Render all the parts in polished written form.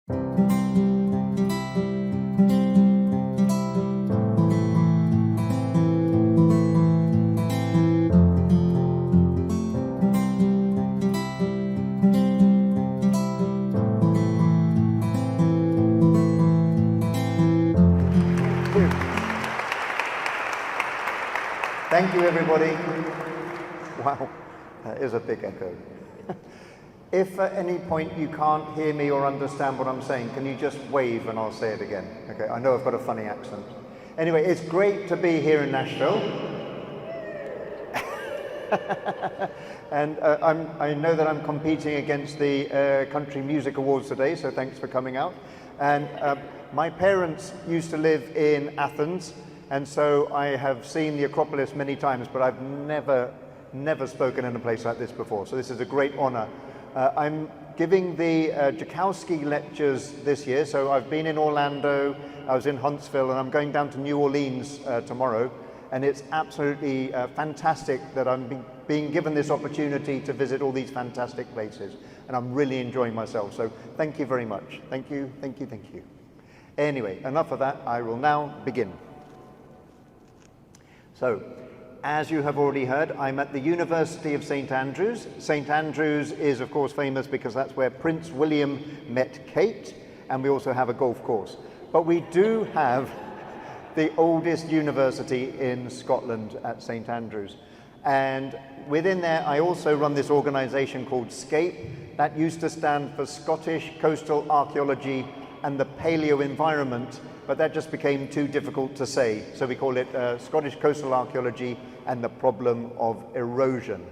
Thank you, everybody. Wow, that is a big echo. If at any point you can't hear me or understand what I'm saying, can you just wave and I'll say it again? Okay, I know I've got a funny accent. Anyway, it's great to be here in Nashville. And I know that I'm competing against the Country Music Awards today, so thanks for coming out. And my parents used to live in Athens, and so I have seen the Acropolis many times, but I've never spoken in a place like this before, so this is a great honor. I'm giving the Joukowsky lectures this year, so I've been in Orlando, I was in Huntsville, and I'm going down to New Orleans tomorrow, and it's absolutely fantastic that I'm being given this opportunity to visit all these fantastic places, and I'm really enjoying myself, so thank you very much. Thank you, thank you, thank you. Anyway, enough of that, I will now begin. So, as you have already heard, I'm at the University of St. Andrews. St. Andrews is, of course, famous because that's where Prince William met Kate, and we also have a golf course. But we do have the oldest university in Scotland at St. Andrews. And within there, I also run this organization called SCAPE. That used to stand for Scottish Coastal Archaeology and the Paleo Environment, but that just became too difficult to say. So we call it Scottish Coastal Archaeology and the Problem of Erosion.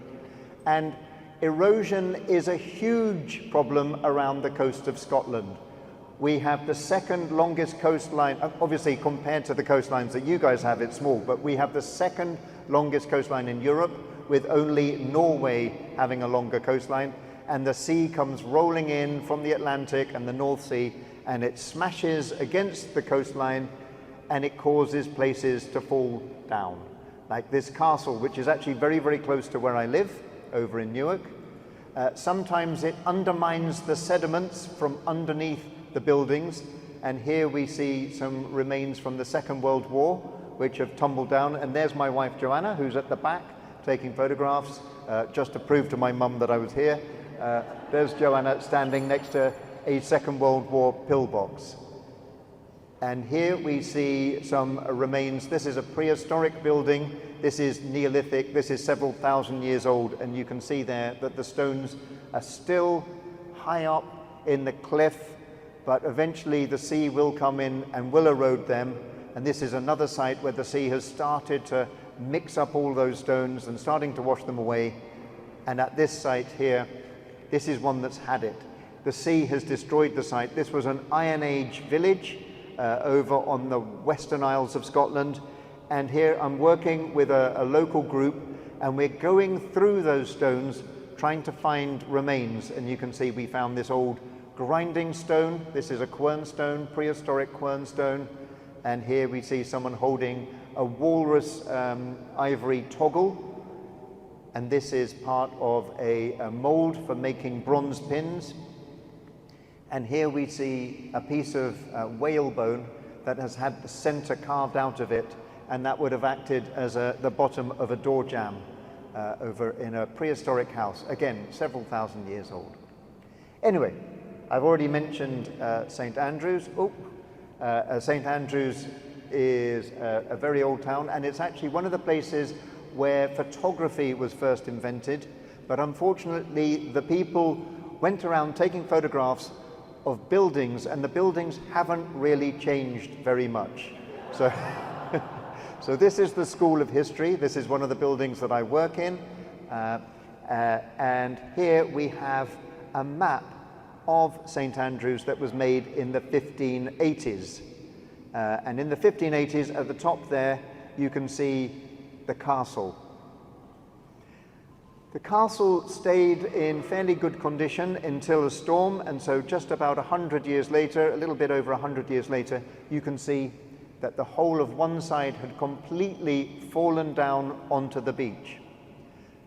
And erosion is a huge problem around the coast of Scotland. We have the second longest coastline, obviously compared to the coastlines that you guys have, it's small, but we have the second longest coastline in Europe, with only Norway having a longer coastline. And the sea comes rolling in from the Atlantic and the North Sea, and it smashes against the coastline, and it causes places to fall down. Like this castle, which is actually very, very close to where I live, over in Newark. Sometimes it undermines the sediments from underneath the buildings, and here we see some remains from the Second World War, which have tumbled down, and there's my wife Joanna, who's at the back, taking photographs, just to prove to my mum that I was here. There's Joanna standing next to a Second World War pillbox. And here we see some remains. This is a prehistoric building. This is Neolithic. This is several thousand years old. And you can see there that the stones are still high up in the cliff, but eventually the sea will come in and will erode them. And this is another site where the sea has started to mix up all those stones and starting to wash them away. And at this site here, this is one that's had it. The sea has destroyed the site. This was an Iron Age village over on the Western Isles of Scotland. And here I'm working with a local group, and we're going through those stones trying to find remains. And you can see we found this old grinding stone. This is a quern stone, prehistoric quern stone. And here we see someone holding a walrus ivory toggle. And this is part of a mold for making bronze pins. And here we see a piece of whale bone that has had the center carved out of it, and that would have acted as the bottom of a door jamb over in a prehistoric house, again, several thousand years old. Anyway, I've already mentioned St. Andrews. St. Andrews is a very old town, and it's actually one of the places where photography was first invented, but unfortunately the people went around taking photographs of buildings, and the buildings haven't really changed very much. So, so this is the School of History. This is one of the buildings that I work in. And here we have a map of St. Andrews that was made in the 1580s. And in the 1580s, at the top there, you can see the castle. The castle stayed in fairly good condition until a storm, and so just about 100 years later, a little bit over 100 years later, you can see that the whole of one side had completely fallen down onto the beach.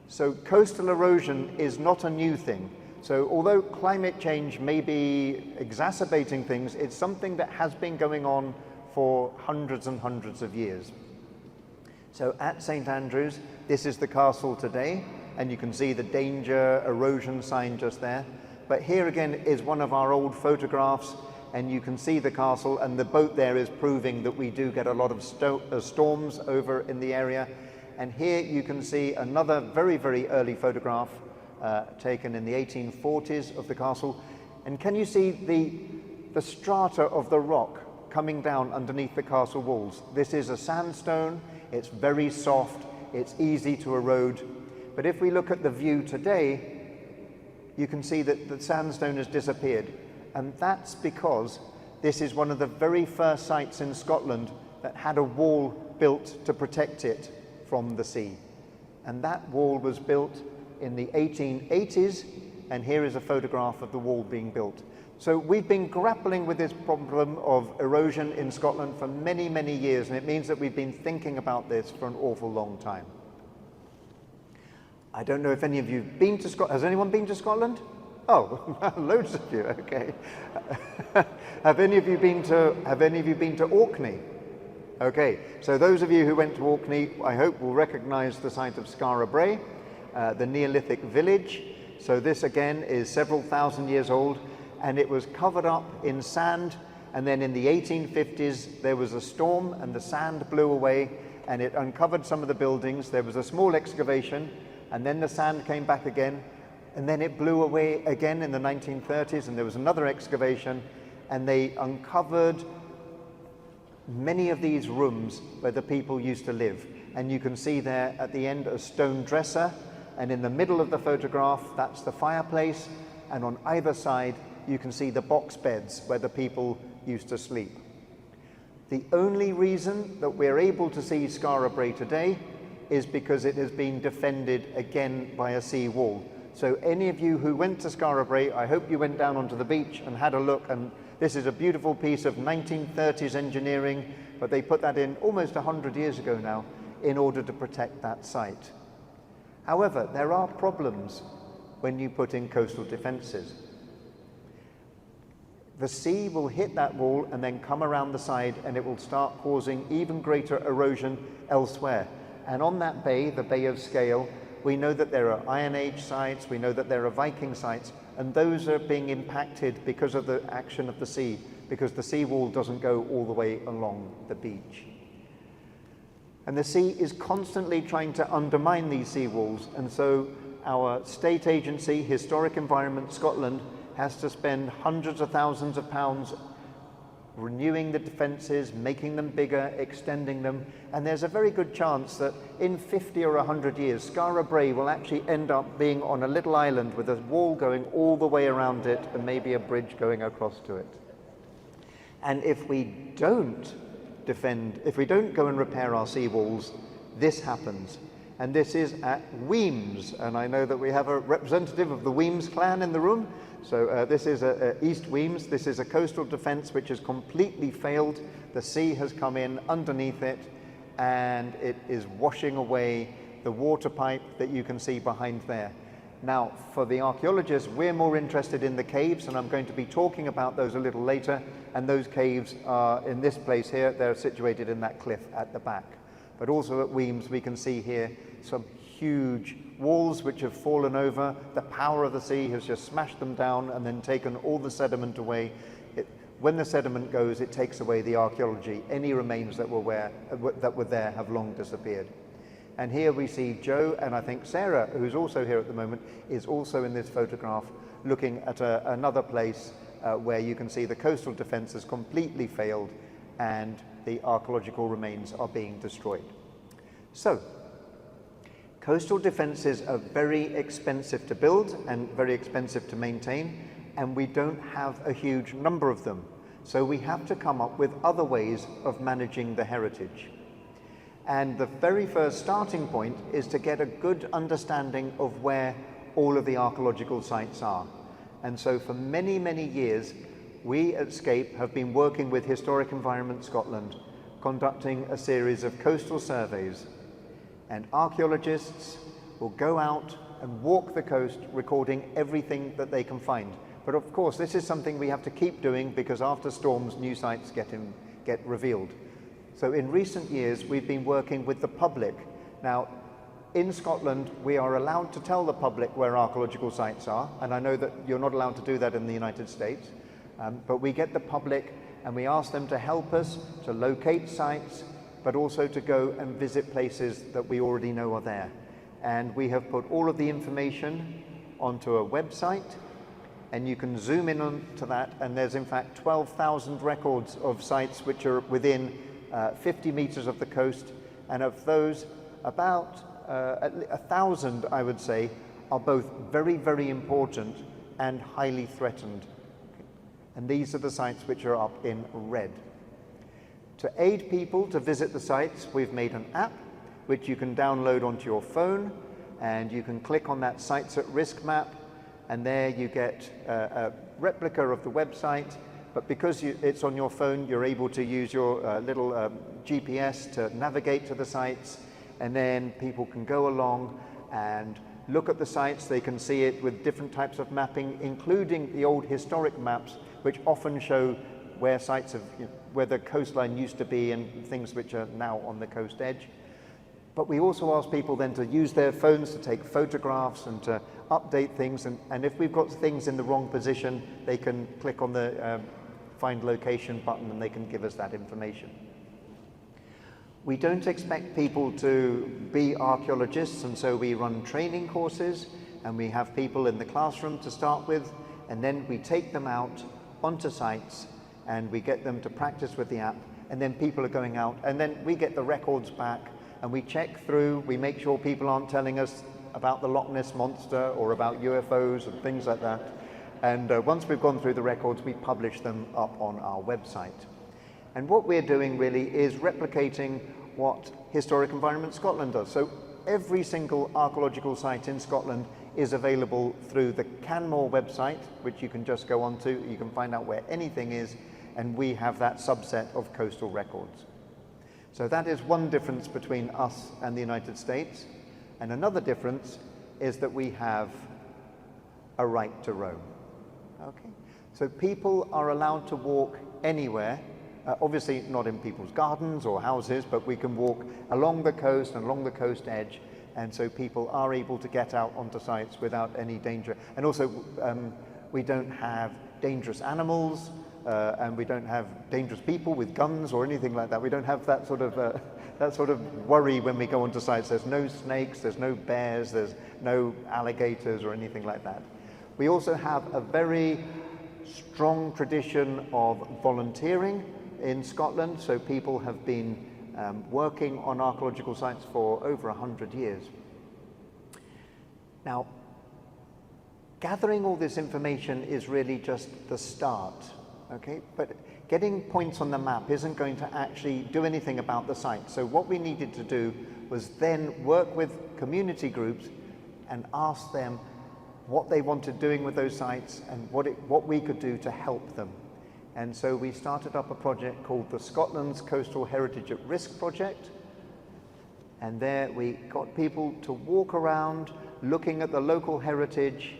So coastal erosion is not a new thing. So although climate change may be exacerbating things, it's something that has been going on for hundreds and hundreds of years. So at St Andrews, this is the castle today, and you can see the danger erosion sign just there. But here again is one of our old photographs, and you can see the castle, and the boat there is proving that we do get a lot of storms over in the area. And here you can see another very, very early photograph taken in the 1840s of the castle. And can you see the strata of the rock coming down underneath the castle walls? This is a sandstone, it's very soft, it's easy to erode. But if we look at the view today, you can see that the sandstone has disappeared. And that's because this is one of the very first sites in Scotland that had a wall built to protect it from the sea. And that wall was built in the 1880s, and here is a photograph of the wall being built. So we've been grappling with this problem of erosion in Scotland for many, many years, and it means that we've been thinking about this for an awful long time. I don't know if any of you have been to Scotland. Has anyone been to Scotland? Oh, loads of you, okay. Have any of you been to Orkney? Okay, so those of you who went to Orkney, I hope will recognize the site of Skara Brae, the Neolithic village. So this again is several thousand years old, and it was covered up in sand, and then in the 1850s there was a storm and the sand blew away and it uncovered some of the buildings. There was a small excavation, and then the sand came back again, and then it blew away again in the 1930s, and there was another excavation, and they uncovered many of these rooms where the people used to live. And you can see there at the end a stone dresser, and in the middle of the photograph that's the fireplace, and on either side you can see the box beds where the people used to sleep. The only reason that we're able to see Skara Brae today is because it has been defended again by a sea wall. So any of you who went to Skara Brae, I hope you went down onto the beach and had a look, and this is a beautiful piece of 1930s engineering, but they put that in almost 100 years ago now in order to protect that site. However, there are problems when you put in coastal defenses. The sea will hit that wall and then come around the side, and it will start causing even greater erosion elsewhere. And on that bay, the Bay of Scale, we know that there are Iron Age sites, we know that there are Viking sites, and those are being impacted because of the action of the sea, because the seawall doesn't go all the way along the beach. And the sea is constantly trying to undermine these seawalls, and so our state agency, Historic Environment Scotland, has to spend hundreds of thousands of pounds renewing the defences, making them bigger, extending them, and there's a very good chance that in 50 or 100 years, Skara Brae will actually end up being on a little island with a wall going all the way around it and maybe a bridge going across to it. And if we don't go and repair our seawalls, this happens. And this is at Wemyss, and I know that we have a representative of the Wemyss clan in the room. So this is East Wemyss. This is a coastal defence which has completely failed. The sea has come in underneath it, and it is washing away the water pipe that you can see behind there. Now, for the archaeologists, we're more interested in the caves, and I'm going to be talking about those a little later. And those caves are in this place here. They're situated in that cliff at the back. But also at Wemyss, we can see here some huge walls which have fallen over. The power of the sea has just smashed them down and then taken all the sediment away. When the sediment goes, it takes away the archaeology. Any remains that were there have long disappeared. And here we see Joe, and I think Sarah, who's also here at the moment, is also in this photograph looking at another place where you can see the coastal defence has completely failed and the archaeological remains are being destroyed. So, coastal defences are very expensive to build and very expensive to maintain, and we don't have a huge number of them. So we have to come up with other ways of managing the heritage. And the very first starting point is to get a good understanding of where all of the archaeological sites are. And so for many, many years, we at SCAPE have been working with Historic Environment Scotland, conducting a series of coastal surveys. And archaeologists will go out and walk the coast, recording everything that they can find. But of course, this is something we have to keep doing because after storms, new sites get revealed. So in recent years, we've been working with the public. Now, in Scotland, we are allowed to tell the public where archaeological sites are, and I know that you're not allowed to do that in the United States, but we get the public and we ask them to help us to locate sites, but also to go and visit places that we already know are there. And we have put all of the information onto a website, and you can zoom in onto that, and there's in fact 12,000 records of sites which are within 50 meters of the coast, and of those, about 1,000, I would say, are both very, very important and highly threatened. And these are the sites which are up in red. To aid people to visit the sites, we've made an app which you can download onto your phone, and you can click on that Sites at Risk map, and there you get a replica of the website, but because it's on your phone, you're able to use your little GPS to navigate to the sites, and then people can go along and look at the sites. They can see it with different types of mapping, including the old historic maps, which often show where sites have, where the coastline used to be and things which are now on the coast edge. But we also ask people then to use their phones to take photographs and to update things, and if we've got things in the wrong position, they can click on the Find Location button and they can give us that information. We don't expect people to be archaeologists, and so we run training courses, and we have people in the classroom to start with, and then we take them out onto sites and we get them to practice with the app, and then people are going out, and then we get the records back and we check through, we make sure people aren't telling us about the Loch Ness Monster or about UFOs and things like that. And once we've gone through the records, we publish them up on our website. And what we're doing really is replicating what Historic Environment Scotland does. So every single archaeological site in Scotland is available through the Canmore website, which you can just go onto. You can find out where anything is, and we have that subset of coastal records. So that is one difference between us and the United States. And another difference is that we have a right to roam. Okay? So people are allowed to walk anywhere, obviously not in people's gardens or houses, but we can walk along the coast and along the coast edge, and so people are able to get out onto sites without any danger. And also we don't have dangerous animals, and we don't have dangerous people with guns or anything like that. We don't have that sort of worry when we go onto sites. There's no snakes, there's no bears, there's no alligators or anything like that. We also have a very strong tradition of volunteering in Scotland, so people have been working on archaeological sites for over 100 years. Now, gathering all this information is really just the start, okay? But getting points on the map isn't going to actually do anything about the site. So what we needed to do was then work with community groups and ask them what they wanted doing with those sites and what we could do to help them. And so we started up a project called the Scotland's Coastal Heritage at Risk Project. And there we got people to walk around looking at the local heritage.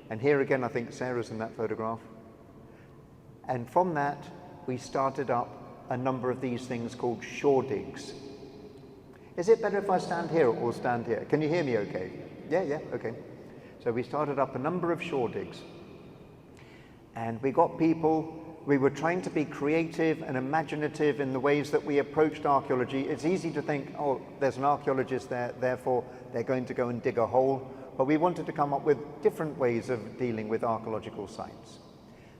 And here again, I think Sarah's in that photograph. And from that, we started up a number of these things called shore digs. Is it better if I stand here or stand here? Can you hear me okay? Yeah, okay. So we started up a number of shore digs. And we got people. We were trying to be creative and imaginative in the ways that we approached archaeology. It's easy to think, oh, there's an archaeologist there, therefore they're going to go and dig a hole. But we wanted to come up with different ways of dealing with archaeological sites.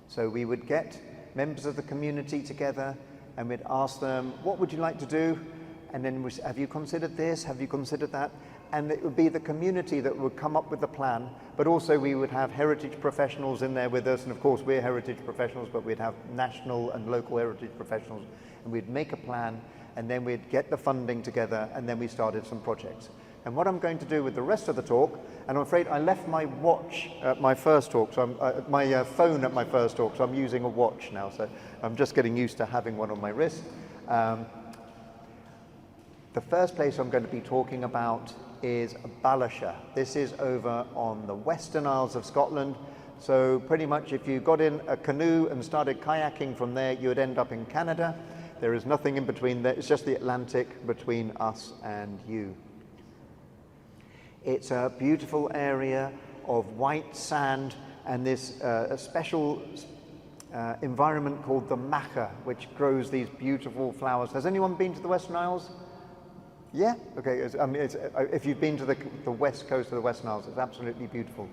So we would get members of the community together and we'd ask them, what would you like to do? And then have you considered this? Have you considered that? And it would be the community that would come up with the plan, but also we would have heritage professionals in there with us, and of course we're heritage professionals, but we'd have national and local heritage professionals, and we'd make a plan, and then we'd get the funding together, and then we started some projects. And what I'm going to do with the rest of the talk, and I'm afraid I left my watch at my first talk, so my phone at my first talk, so I'm using a watch now, so I'm just getting used to having one on my wrist. The first place I'm going to be talking about is Balasha. This is over on the Western Isles of Scotland. So pretty much if you got in a canoe and started kayaking from there, you would end up in Canada. There is nothing in between there. It's just the Atlantic between us and you. It's a beautiful area of white sand and this a special environment called the maca, which grows these beautiful flowers. Has anyone been to the Western Isles? Yeah? Okay, if you've been to the west coast of the Western Isles, it's absolutely beautiful.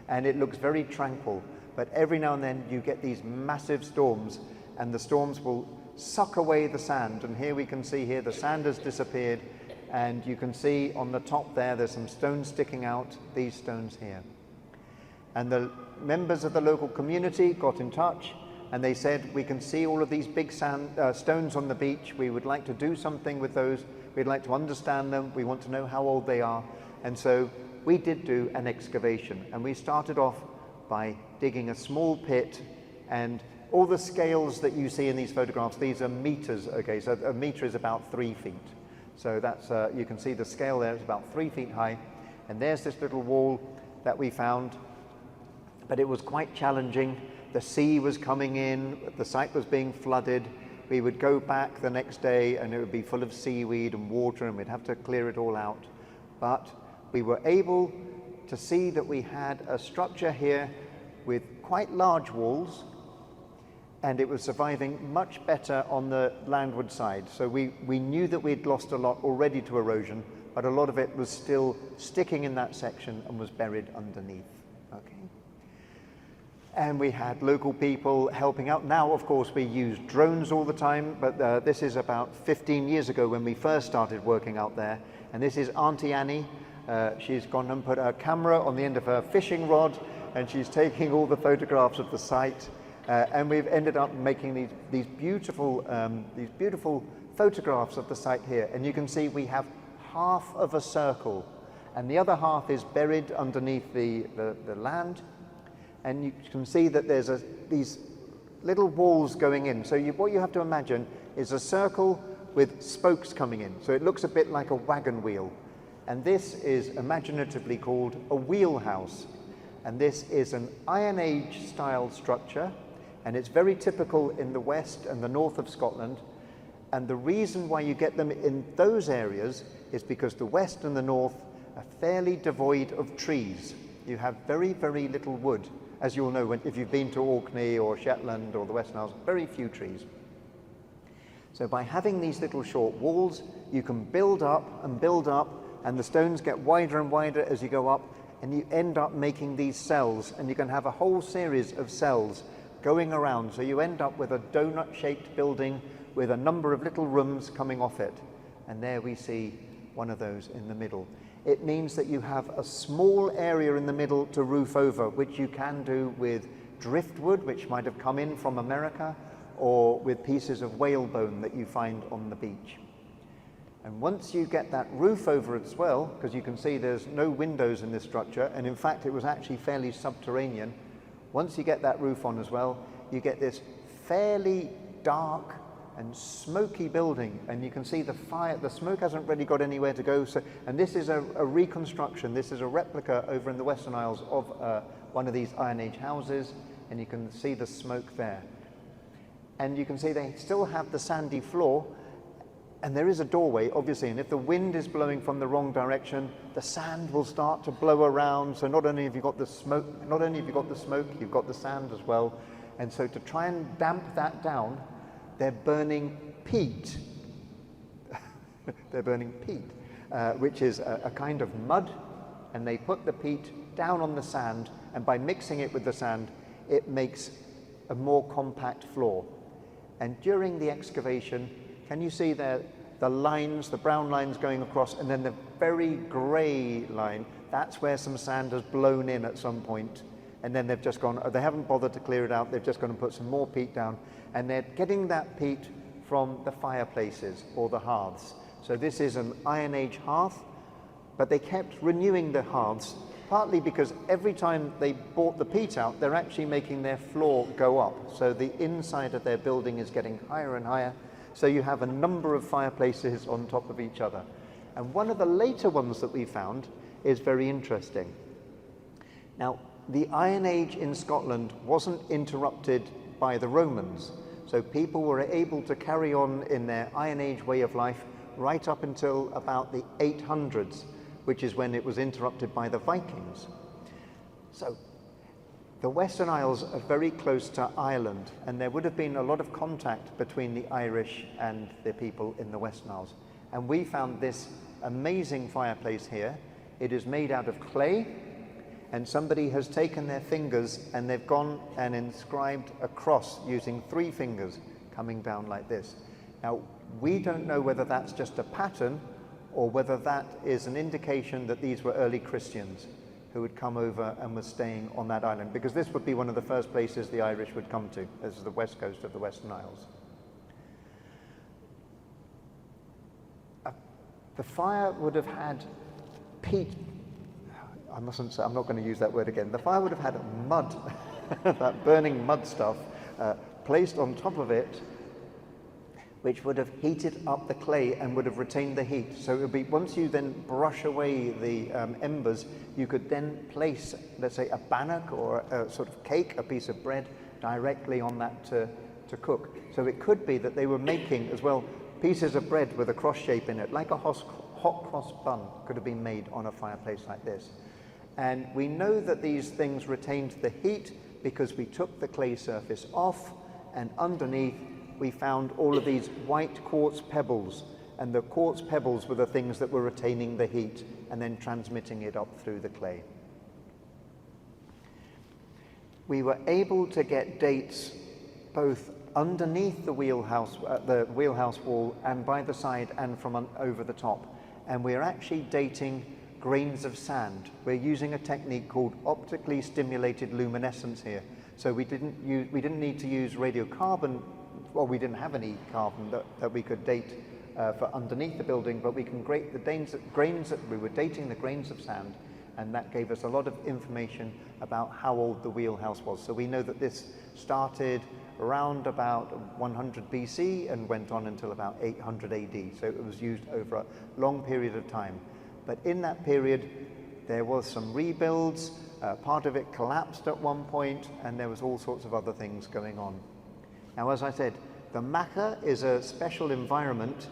And it looks very tranquil, but every now and then you get these massive storms, and the storms will suck away the sand. And here we can see here the sand has disappeared, and you can see on the top there's some stones sticking out, these stones here. And the members of the local community got in touch, and they said, we can see all of these big stones on the beach. We would like to do something with those. We'd like to understand them. We want to know how old they are. And so we did do an excavation, and we started off by digging a small pit, and all the scales that you see in these photographs, these are meters, okay, so a meter is about 3 feet. So that's, you can see the scale there, it's about 3 feet high, and there's this little wall that we found, but it was quite challenging. The sea was coming in, the site was being flooded. We would go back the next day and it would be full of seaweed and water, and we'd have to clear it all out. But we were able to see that we had a structure here with quite large walls, and it was surviving much better on the landward side. So we knew that we'd lost a lot already to erosion, but a lot of it was still sticking in that section and was buried underneath. Okay. And we had local people helping out. Now, of course, we use drones all the time, but this is about 15 years ago when we first started working out there. And this is Auntie Annie. She's gone and put her camera on the end of her fishing rod, and she's taking all the photographs of the site. And we've ended up making these beautiful photographs of the site here. And you can see we have half of a circle, and the other half is buried underneath the land. And you can see that there's these little walls going in. So what you have to imagine is a circle with spokes coming in. So it looks a bit like a wagon wheel. And this is imaginatively called a wheelhouse. And this is an Iron Age style structure, and it's very typical in the west and the north of Scotland. And the reason why you get them in those areas is because the west and the north are fairly devoid of trees. You have very, very little wood. As you'll know, if you've been to Orkney or Shetland or the Western Isles, very few trees. So by having these little short walls, you can build up, and the stones get wider and wider as you go up, and you end up making these cells, and you can have a whole series of cells going around. So you end up with a donut-shaped building with a number of little rooms coming off it. And there we see one of those in the middle. It means that you have a small area in the middle to roof over, which you can do with driftwood, which might have come in from America, or with pieces of whalebone that you find on the beach. And once you get that roof over as well, because you can see there's no windows in this structure, and in fact it was actually fairly subterranean, once you get that roof on as well, you get this fairly dark and smoky building, and you can see the fire, the smoke hasn't really got anywhere to go. So, and this is a reconstruction, this is a replica over in the Western Isles of one of these Iron Age houses, and you can see the smoke there. And you can see they still have the sandy floor, and there is a doorway, obviously, and if the wind is blowing from the wrong direction, the sand will start to blow around. So not only have you got the smoke, you've got the sand as well. And so to try and damp that down, they're burning peat. They're burning peat, which is a kind of mud, and they put the peat down on the sand, and by mixing it with the sand, it makes a more compact floor. And during the excavation, can you see there the lines, the brown lines going across, and then the very grey line? That's where some sand has blown in at some point, and then they've just gone, they haven't bothered to clear it out, they've just gone and put some more peat down, and they're getting that peat from the fireplaces or the hearths. So this is an Iron Age hearth, but they kept renewing the hearths, partly because every time they brought the peat out, they're actually making their floor go up. So the inside of their building is getting higher and higher. So you have a number of fireplaces on top of each other. And one of the later ones that we found is very interesting. Now, the Iron Age in Scotland wasn't interrupted by the Romans, so people were able to carry on in their Iron Age way of life right up until about the 800s, which is when it was interrupted by the Vikings. So the Western Isles are very close to Ireland, and there would have been a lot of contact between the Irish and the people in the Western Isles. And we found this amazing fireplace here. It is made out of clay, and somebody has taken their fingers and they've gone and inscribed a cross using 3 fingers coming down like this. Now, we don't know whether that's just a pattern or whether that is an indication that these were early Christians who had come over and were staying on that island, because this would be one of the first places the Irish would come to. This is the west coast of the Western Isles. The fire would have had peat. I'm not going to use that word again. The fire would have had mud, that burning mud stuff, placed on top of it, which would have heated up the clay and would have retained the heat. So it would be, once you then brush away the embers, you could then place, let's say, a bannock or a sort of cake, a piece of bread, directly on that to cook. So it could be that they were making, as well, pieces of bread with a cross shape in it, like a hot cross bun could have been made on a fireplace like this. And we know that these things retained the heat because we took the clay surface off, and underneath we found all of these white quartz pebbles, and the quartz pebbles were the things that were retaining the heat and then transmitting it up through the clay. We were able to get dates both underneath the wheelhouse wall and by the side and from over the top, and we're actually dating grains of sand. We're using a technique called optically stimulated luminescence here. So we didn't need to use radiocarbon. Well, we didn't have any carbon that we could date for underneath the building, but we can we were dating the grains of sand, and that gave us a lot of information about how old the wheelhouse was. So we know that this started around about 100 BC and went on until about 800 AD. So it was used over a long period of time. But in that period, there was some rebuilds, part of it collapsed at one point, and there was all sorts of other things going on. Now, as I said, the maca is a special environment,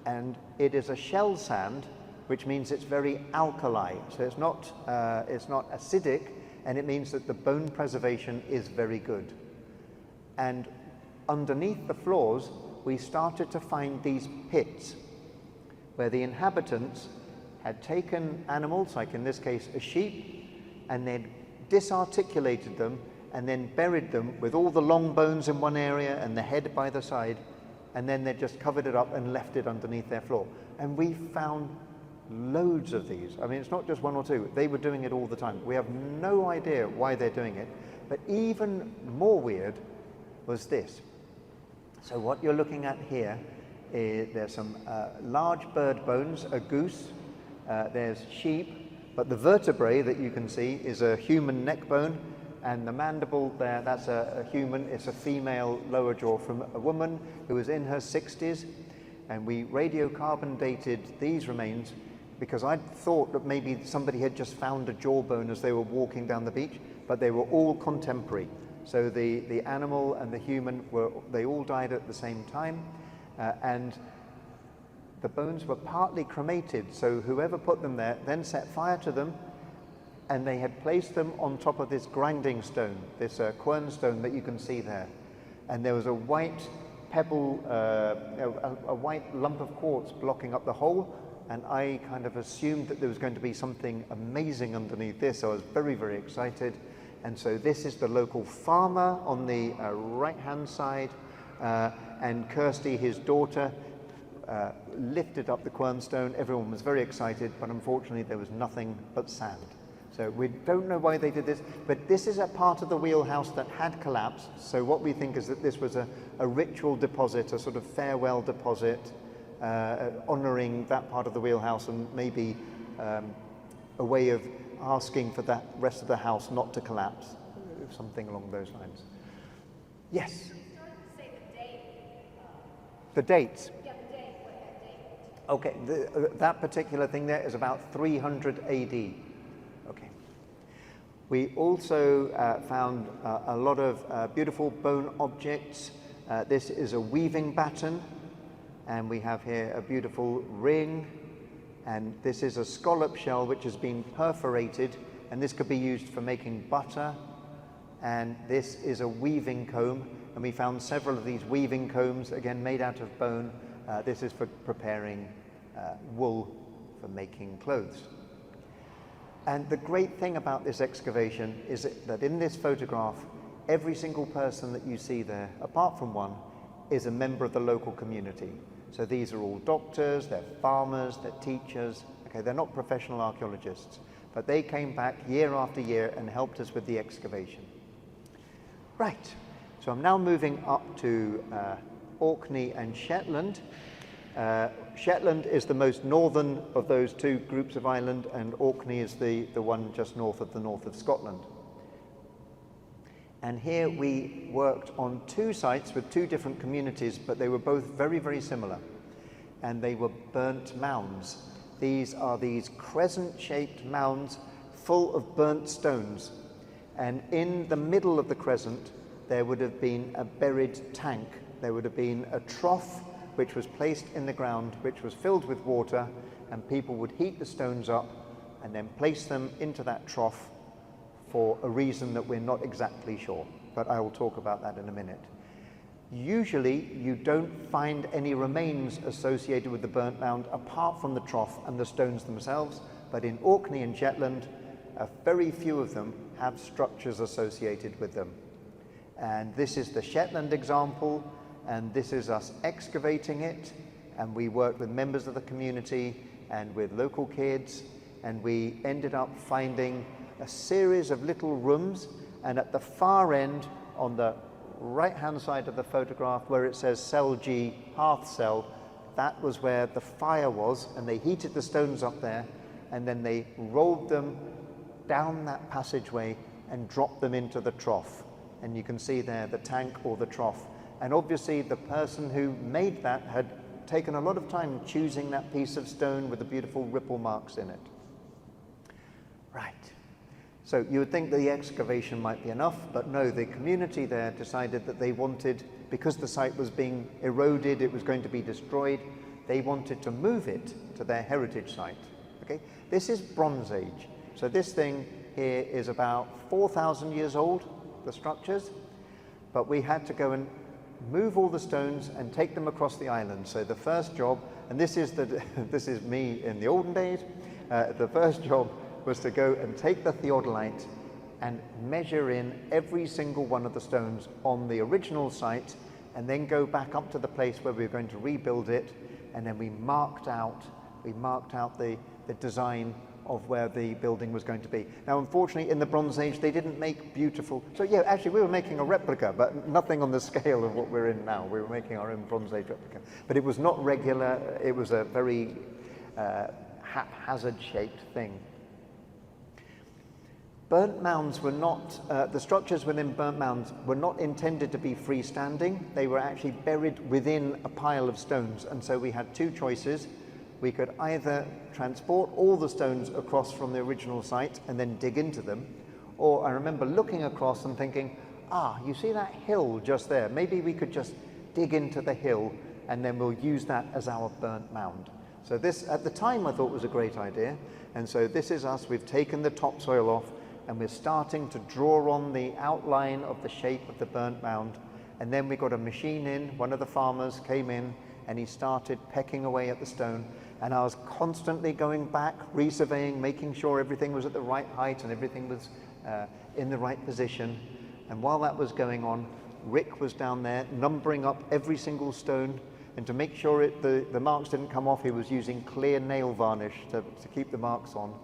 and it is a shell sand, which means it's very alkali. So it's not acidic, and it means that the bone preservation is very good. And underneath the floors, we started to find these pits where the inhabitants had taken animals, like in this case a sheep, and they'd disarticulated them and then buried them with all the long bones in one area and the head by the side, and then they just covered it up and left it underneath their floor. And we found loads of these. I mean, it's not just 1 or 2. They were doing it all the time. We have no idea why they're doing it, but even more weird was this. So what you're looking at here is there's some large bird bones, a goose, there's sheep, but the vertebrae that you can see is a human neck bone, and the mandible there, that's a human. It's a female lower jaw from a woman who was in her 60s, and we radiocarbon dated these remains because I thought that maybe somebody had just found a jawbone as they were walking down the beach, but they were all contemporary. So the animal and the human they all died at the same time, and the bones were partly cremated, so whoever put them there then set fire to them, and they had placed them on top of this grinding stone, this quernstone that you can see there. And there was a white pebble, a white lump of quartz blocking up the hole, and I kind of assumed that there was going to be something amazing underneath this. So I was very, very excited. And so this is the local farmer on the right-hand side, and Kirsty, his daughter, lifted up the quernstone. Everyone was very excited, but unfortunately there was nothing but sand. So we don't know why they did this, but this is a part of the wheelhouse that had collapsed. So what we think is that this was a ritual deposit, a sort of farewell deposit, honouring that part of the wheelhouse, and maybe a way of asking for that rest of the house not to collapse, something along those lines. Yes? You started to say the date. The dates. Yeah, the date. What date? Okay, that particular thing there is about 300 AD. Okay. We also found a lot of beautiful bone objects. This is a weaving batten, and we have here a beautiful ring, and this is a scallop shell which has been perforated, and this could be used for making butter. And this is a weaving comb, and we found several of these weaving combs, again made out of bone. This is for preparing wool for making clothes. And the great thing about this excavation is that in this photograph, every single person that you see there, apart from one, is a member of the local community. So these are all doctors, they're farmers, they're teachers. Okay, they're not professional archaeologists, but they came back year after year and helped us with the excavation. Right, so I'm now moving up to Orkney and Shetland. Shetland is the most northern of those two groups of island, and Orkney is the one just north of Scotland. And here we worked on two sites with two different communities, but they were both very, very similar. And they were burnt mounds. These are these crescent-shaped mounds full of burnt stones. And in the middle of the crescent, there would have been a buried tank. There would have been a trough which was placed in the ground, which was filled with water, and people would heat the stones up and then place them into that trough for a reason that we're not exactly sure, but I will talk about that in a minute. Usually, you don't find any remains associated with the burnt mound apart from the trough and the stones themselves, but in Orkney and Shetland, very few of them have structures associated with them. And this is the Shetland example, and this is us excavating it, and we worked with members of the community and with local kids, and we ended up finding a series of little rooms, and at the far end, on the right-hand side of the photograph, where it says cell G, hearth cell, that was where the fire was, and they heated the stones up there, and then they rolled them down that passageway and dropped them into the trough. And you can see there the tank or the trough. And obviously the person who made that had taken a lot of time choosing that piece of stone with the beautiful ripple marks in it. Right. So you would think the excavation might be enough, but no, the community there decided that they wanted, because the site was being eroded, it was going to be destroyed, they wanted to move it to their heritage site. Okay? This is Bronze Age. So this thing here is about 4,000 years old, the structures, but we had to go and move all the stones and take them across the island. So the first job, and this is me in the olden days, the first job was to go and take the theodolite and measure in every single one of the stones on the original site, and then go back up to the place where we were going to rebuild it, and then we marked out the design of where the building was going to be. Now, unfortunately, in the Bronze Age, they didn't make beautiful... So yeah, actually, we were making a replica, but nothing on the scale of what we're in now. We were making our own Bronze Age replica. But it was not regular. It was a very haphazard-shaped thing. Burnt mounds were not... the structures within burnt mounds were not intended to be freestanding. They were actually buried within a pile of stones. And so we had two choices. We could either transport all the stones across from the original site and then dig into them, or I remember looking across and thinking, you see that hill just there? Maybe we could just dig into the hill and then we'll use that as our burnt mound. So this, at the time, I thought was a great idea. And so this is us. We've taken the topsoil off and we're starting to draw on the outline of the shape of the burnt mound. And then we got a machine in. One of the farmers came in and he started pecking away at the stone. And I was constantly going back, resurveying, making sure everything was at the right height and everything was in the right position. And while that was going on, Rick was down there numbering up every single stone. And to make sure the marks didn't come off, he was using clear nail varnish to keep the marks on.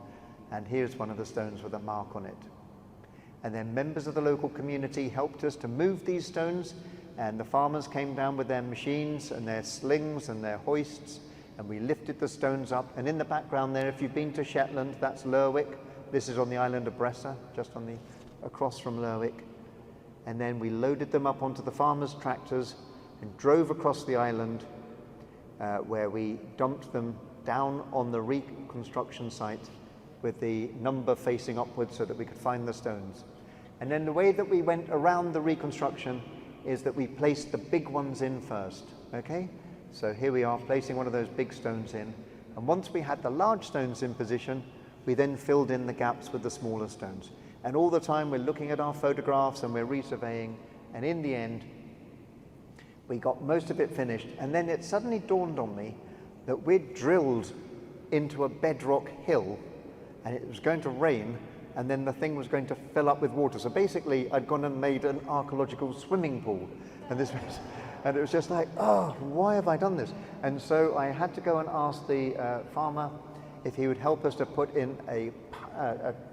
And here's one of the stones with a mark on it. And then members of the local community helped us to move these stones. And the farmers came down with their machines and their slings and their hoists. And we lifted the stones up. And in the background there, if you've been to Shetland, that's Lerwick. This is on the island of Bressa, just on across from Lerwick. And then we loaded them up onto the farmers' tractors and drove across the island. where we dumped them down on the reconstruction site with the number facing upwards so that we could find the stones. And then the way that we went around the reconstruction is that we placed the big ones in first, okay? So here we are placing one of those big stones in. And once we had the large stones in position, we then filled in the gaps with the smaller stones. And all the time we're looking at our photographs and we're resurveying. And in the end, we got most of it finished. And then it suddenly dawned on me that we'd drilled into a bedrock hill and it was going to rain, and then the thing was going to fill up with water. So basically, I'd gone and made an archaeological swimming pool. And it was just like, oh, why have I done this? And so I had to go and ask the farmer if he would help us to put in a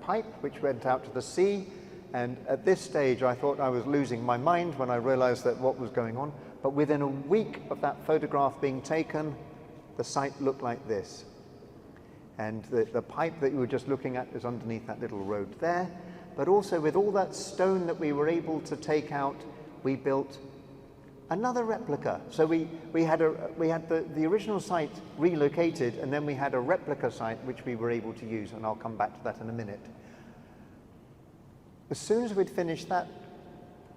pipe which went out to the sea. And at this stage, I thought I was losing my mind when I realized that what was going on. But within a week of that photograph being taken, the site looked like this. And the pipe that you were just looking at is underneath that little road there. But also with all that stone that we were able to take out, we built another replica. So we had the original site relocated, and then we had a replica site which we were able to use, and I'll come back to that in a minute. As soon as we'd finished that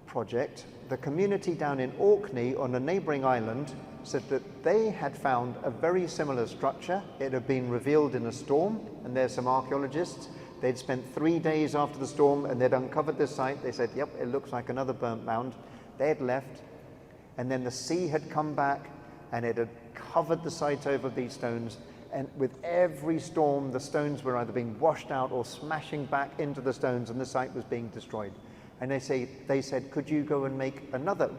project, the community down in Orkney on a neighboring island said that they had found a very similar structure. It had been revealed in a storm, and there's some archaeologists. They'd spent 3 days after the storm and they'd uncovered this site. They said, yep, it looks like another burnt mound. They had left, and then the sea had come back and it had covered the site over these stones, and with every storm the stones were either being washed out or smashing back into the stones, and the site was being destroyed. And they said, could you go and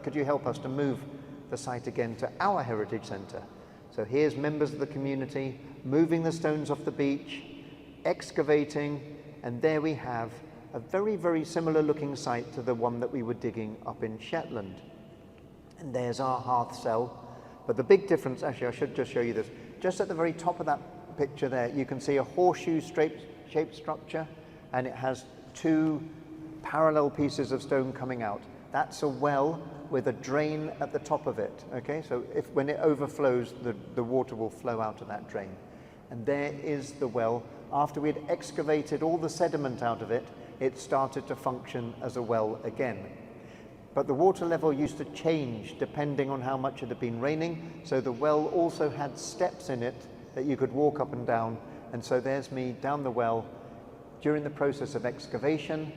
could you help us to move the site again to our heritage centre? So here's members of the community moving the stones off the beach, excavating, and there we have a very, very similar looking site to the one that we were digging up in Shetland. And there's our hearth cell. But the big difference, actually I should just show you this, just at the very top of that picture there, you can see a horseshoe shaped structure, and it has 2 parallel pieces of stone coming out. That's a well with a drain at the top of it, okay? So when it overflows, the water will flow out of that drain. And there is the well. After we had excavated all the sediment out of it, it started to function as a well again. But the water level used to change depending on how much it had been raining, so the well also had steps in it that you could walk up and down. And so there's me down the well during the process of excavation.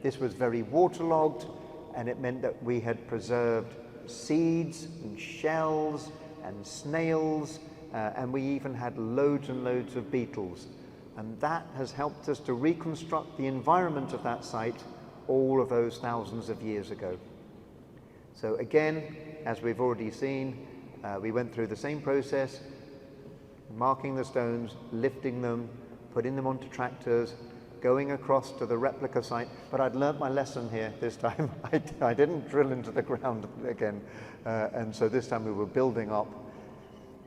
This was very waterlogged, and it meant that we had preserved seeds and shells and snails, and we even had loads and loads of beetles. And that has helped us to reconstruct the environment of that site all of those thousands of years ago. So again, as we've already seen, we went through the same process, marking the stones, lifting them, putting them onto tractors, going across to the replica site. But I'd learnt my lesson here this time. I didn't drill into the ground again. And so this time we were building up.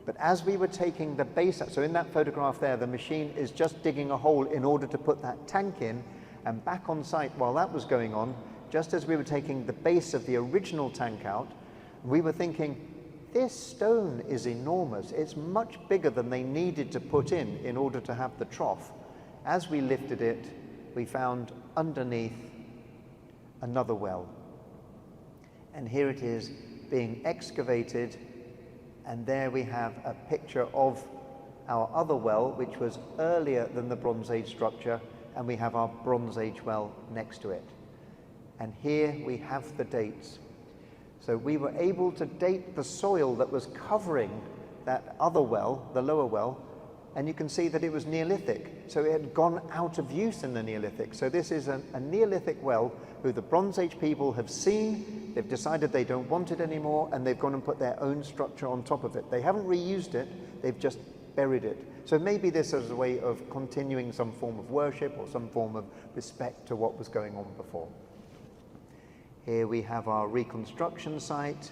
But as we were taking the base out, so in that photograph there, the machine is just digging a hole in order to put that tank in, and back on site while that was going on, just as we were taking the base of the original tank out, we were thinking, this stone is enormous. It's much bigger than they needed to put in order to have the trough. As we lifted it, we found underneath another well. And here it is being excavated, and there we have a picture of our other well, which was earlier than the Bronze Age structure, and we have our Bronze Age well next to it. And here we have the dates. So we were able to date the soil that was covering that other well, the lower well, and you can see that it was Neolithic. So it had gone out of use in the Neolithic. So this is a Neolithic well who the Bronze Age people have seen, they've decided they don't want it anymore, and they've gone and put their own structure on top of it. They haven't reused it, they've just buried it. So maybe this is a way of continuing some form of worship or some form of respect to what was going on before. Here we have our reconstruction site,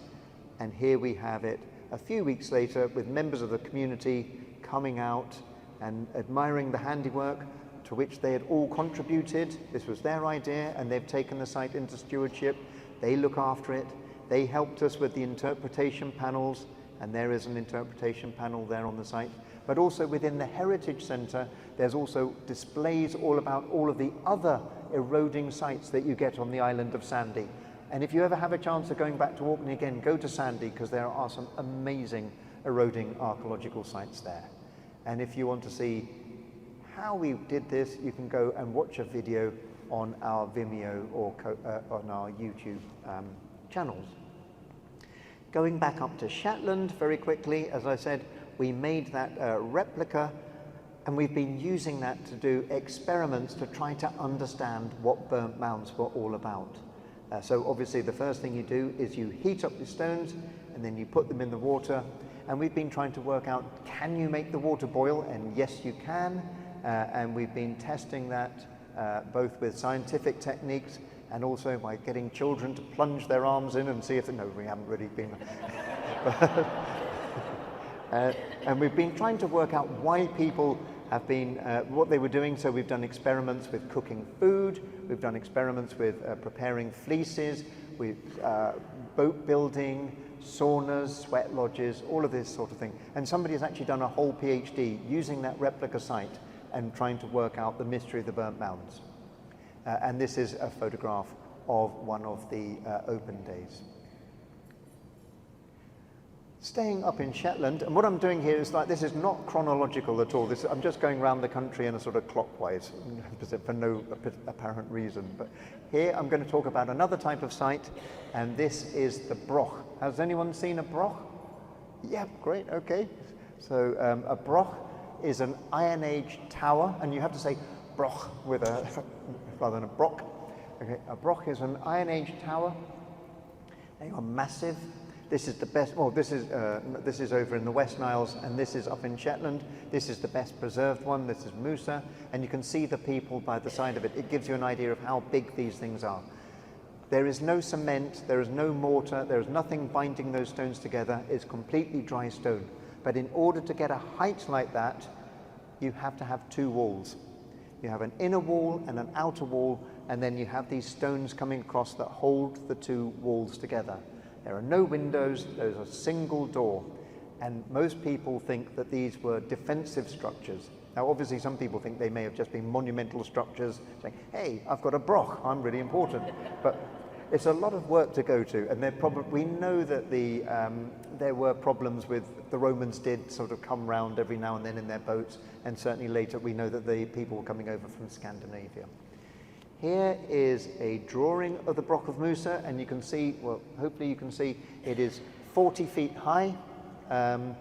and here we have it a few weeks later with members of the community coming out and admiring the handiwork to which they had all contributed. This was their idea, and they've taken the site into stewardship. They look after it. They helped us with the interpretation panels, and there is an interpretation panel there on the site. But also within the Heritage Centre, there's also displays all about all of the other eroding sites that you get on the island of Sandy. And if you ever have a chance of going back to Orkney again, go to Sandy, because there are some amazing eroding archaeological sites there. And if you want to see how we did this, you can go and watch a video on our Vimeo or on our YouTube channels. Going back up to Shetland very quickly, as I said, we made that replica, and we've been using that to do experiments to try to understand what burnt mounds were all about. So obviously the first thing you do is you heat up the stones and then you put them in the water, and we've been trying to work out, can you make the water boil? And yes, you can, and we've been testing that both with scientific techniques and also by getting children to plunge their arms in and see if, no, we haven't really been. And we've been trying to work out why people have been, what they were doing. So we've done experiments with cooking food, we've done experiments with preparing fleeces, with boat building, saunas, sweat lodges, all of this sort of thing. And somebody has actually done a whole PhD using that replica site and trying to work out the mystery of the burnt mounds. And this is a photograph of one of the open days. Staying up in Shetland, and what I'm doing here is like, this is not chronological at all. I'm just going around the country in a sort of clockwise for no apparent reason. But here I'm going to talk about another type of site, and this is the broch. Has anyone seen a broch? Yeah, great, okay. So a broch is an Iron Age tower, and you have to say broch with a, rather than a broch. Okay, a broch is an Iron Age tower. They are massive. This is the best, well, this is over in the West Isles, and this is up in Shetland. This is the best preserved one. This is Musa, and you can see the people by the side of it. It gives you an idea of how big these things are. There is no cement, there is no mortar, there is nothing binding those stones together. It's completely dry stone. But in order to get a height like that, you have to have two walls. You have an inner wall and an outer wall, and then you have these stones coming across that hold the two walls together. There are no windows, there's a single door, and most people think that these were defensive structures. Now obviously some people think they may have just been monumental structures, saying, hey, I've got a broch, I'm really important. But it's a lot of work to go to, and we know that there were problems with, the Romans did sort of come round every now and then in their boats, and certainly later we know that the people were coming over from Scandinavia. Here is a drawing of the Broch of Musa, and you can see, well, hopefully you can see, it is 40 feet high. And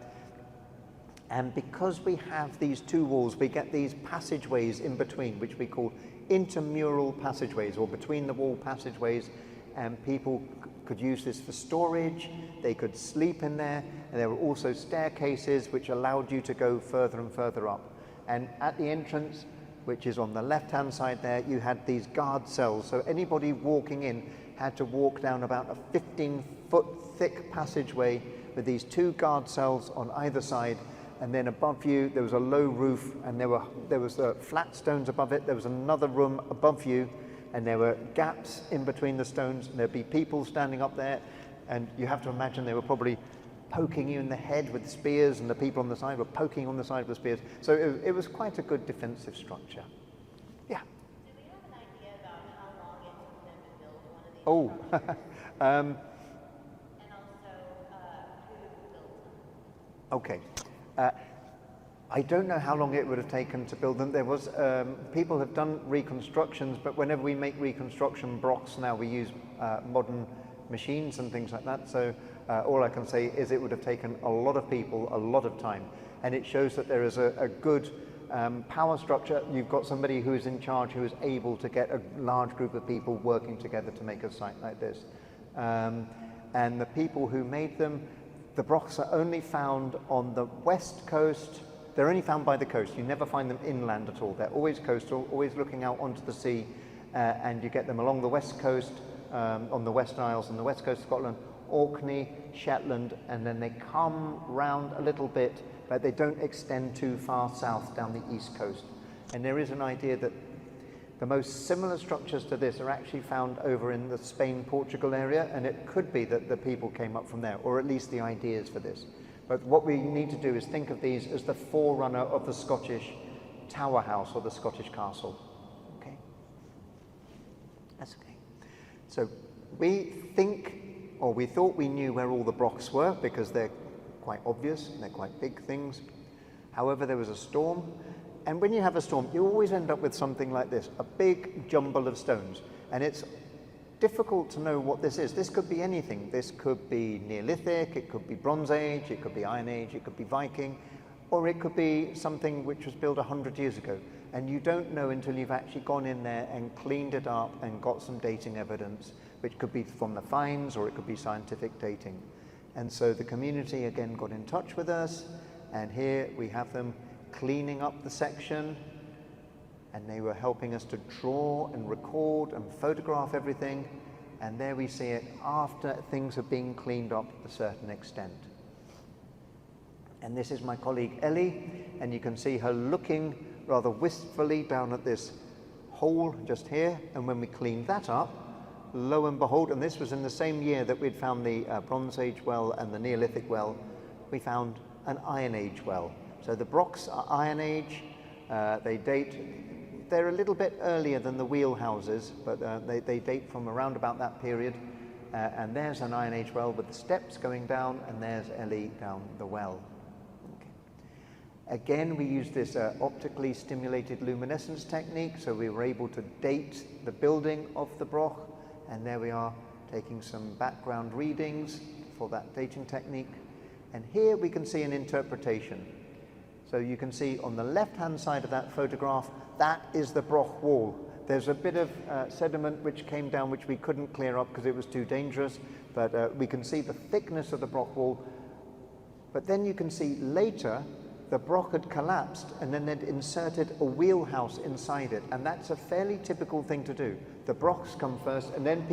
because we have these two walls, we get these passageways in between, which we call intermural passageways, or between the wall passageways, and people could use this for storage, they could sleep in there, and there were also staircases which allowed you to go further and further up. And at the entrance, which is on the left-hand side there, you had these guard cells. So anybody walking in had to walk down about a 15-foot thick passageway with these two guard cells on either side. And then above you, there was a low roof, and there was flat stones above it. There was another room above you, and there were gaps in between the stones. And there'd be people standing up there, and you have to imagine they were probably poking you in the head with spears, and the people on the side were poking on the side with spears. So it was quite a good defensive structure. Yeah? Do we have an idea about how long it took them to build one of these structures? And also, who built them? Okay. I don't know how long it would have taken to build them. There was, people have done reconstructions, but whenever we make reconstruction brochs now, we use modern machines and things like that. So all I can say is it would have taken a lot of people, a lot of time. And it shows that there is a good power structure. You've got somebody who is in charge, who is able to get a large group of people working together to make a site like this. And the people who made them, the brochs are only found on the west coast. They're only found by the coast. You never find them inland at all. They're always coastal, always looking out onto the sea. And you get them along the west coast, on the West Isles and the west coast of Scotland, Orkney, Shetland, and then they come round a little bit, but they don't extend too far south down the east coast. And there is an idea that The most similar structures to this are actually found over in the Spain-Portugal area, and it could be that the people came up from there, or at least the ideas for this. But what we need to do is think of these as the forerunner of the Scottish tower house or the Scottish castle. Okay? That's okay. So we think, or we thought we knew where all the brocks were because they're quite obvious, and they're quite big things. However, there was a storm, and when you have a storm, you always end up with something like this, a big jumble of stones, and it's difficult to know what this is. This could be anything. This could be Neolithic, it could be Bronze Age, it could be Iron Age, it could be Viking, or it could be something which was built 100 years ago. And you don't know until you've actually gone in there and cleaned it up and got some dating evidence, which could be from the finds or it could be scientific dating. And so the community again got in touch with us, and here we have them cleaning up the section, and they were helping us to draw and record and photograph everything. And there we see it after things have been cleaned up to a certain extent. And this is my colleague Ellie, and you can see her looking rather wistfully down at this hole just here. And when we cleaned that up, lo and behold, and this was in the same year that we'd found the Bronze Age well and the Neolithic well, we found an Iron Age well. So the brocks are Iron Age. They're a little bit earlier than the wheelhouses, but they date from around about that period. And there's an Iron Age well with the steps going down, and there's Ellie down the well. Okay. Again, we used this optically stimulated luminescence technique, so we were able to date the building of the broch, and there we are taking some background readings for that dating technique. And here we can see an interpretation. So you can see on the left-hand side of that photograph, that is the broch wall. There's a bit of sediment which came down which we couldn't clear up because it was too dangerous, but we can see the thickness of the broch wall. But then you can see later the broch had collapsed and then they'd inserted a wheelhouse inside it, and that's a fairly typical thing to do. The brochs come first, and then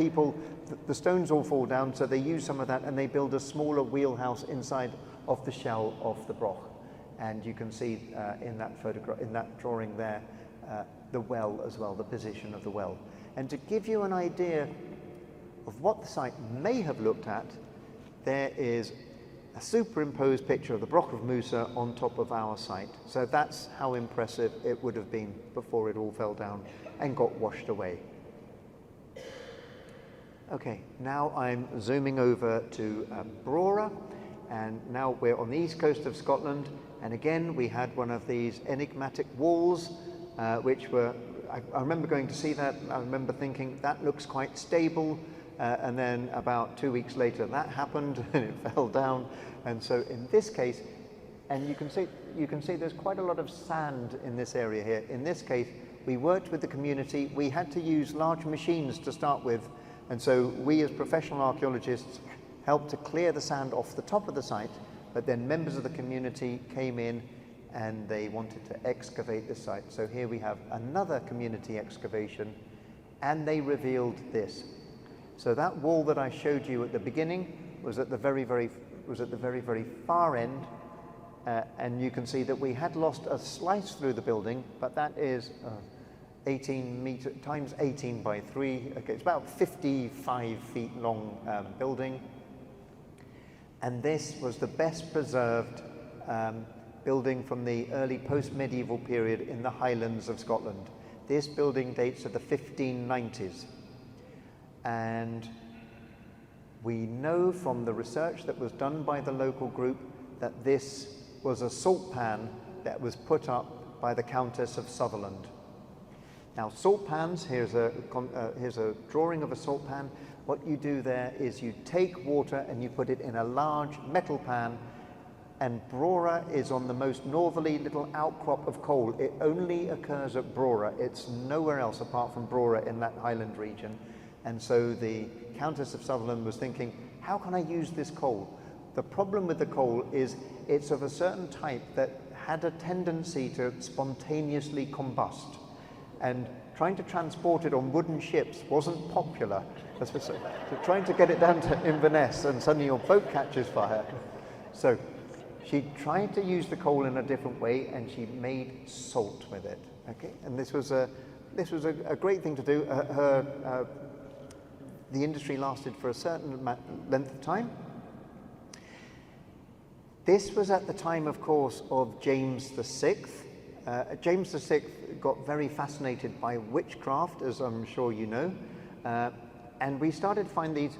the stones all fall down, so they use some of that and they build a smaller wheelhouse inside of the shell of the broch. And you can see in that photograph, in that drawing there, the well as well, the position of the well. And to give you an idea of what the site may have looked at, there is a superimposed picture of the Broch of Musa on top of our site. So that's how impressive it would have been before it all fell down and got washed away. Okay, now I'm zooming over to Brora, and now we're on the east coast of Scotland. And again, we had one of these enigmatic walls, which were, I remember going to see that, I remember thinking, that looks quite stable, and then about 2 weeks later that happened and it fell down. And so in this case, and you can see there's quite a lot of sand in this area here. In this case, we worked with the community, we had to use large machines to start with, and so we as professional archaeologists helped to clear the sand off the top of the site. But then members of the community came in and they wanted to excavate the site. So here we have another community excavation, and they revealed this. So that wall that I showed you at the beginning was at the very, very far end, and you can see that we had lost a slice through the building, but that is 18 meter times 18 by 3. Okay, it's about 55 feet long building. And this was the best preserved building from the early post-medieval period in the Highlands of Scotland. This building dates to the 1590s. And we know from the research that was done by the local group that this was a salt pan that was put up by the Countess of Sutherland. Now, salt pans, here's a drawing of a salt pan. What you do there is you take water and you put it in a large metal pan, and Brora is on the most northerly little outcrop of coal. It only occurs at Brora. It's nowhere else apart from Brora in that highland region. And so the Countess of Sutherland was thinking, how can I use this coal? The problem with the coal is it's of a certain type that had a tendency to spontaneously combust. And trying to transport it on wooden ships wasn't popular. So trying to get it down to Inverness and suddenly your boat catches fire. So she tried to use the coal in a different way, and she made salt with it. Okay, and this was a this was a great thing to do. The industry lasted for a certain length of time. This was at the time, of course, of James VI. James VI got very fascinated by witchcraft, as I'm sure you know, and we started to find these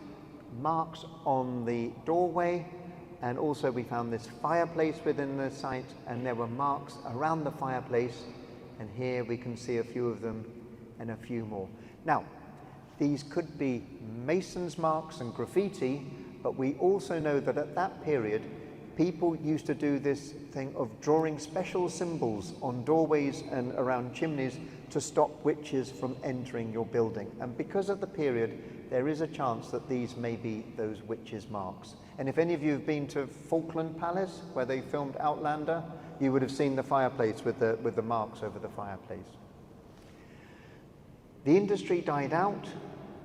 marks on the doorway, and also we found this fireplace within the site, and there were marks around the fireplace, and here we can see a few of them and a few more. Now, these could be masons' marks and graffiti, but we also know that at that period, people used to do this thing of drawing special symbols on doorways and around chimneys to stop witches from entering your building. And because of the period, there is a chance that these may be those witches' marks. And if any of you have been to Falkland Palace, where they filmed Outlander, you would have seen the fireplace with the marks over the fireplace. The industry died out,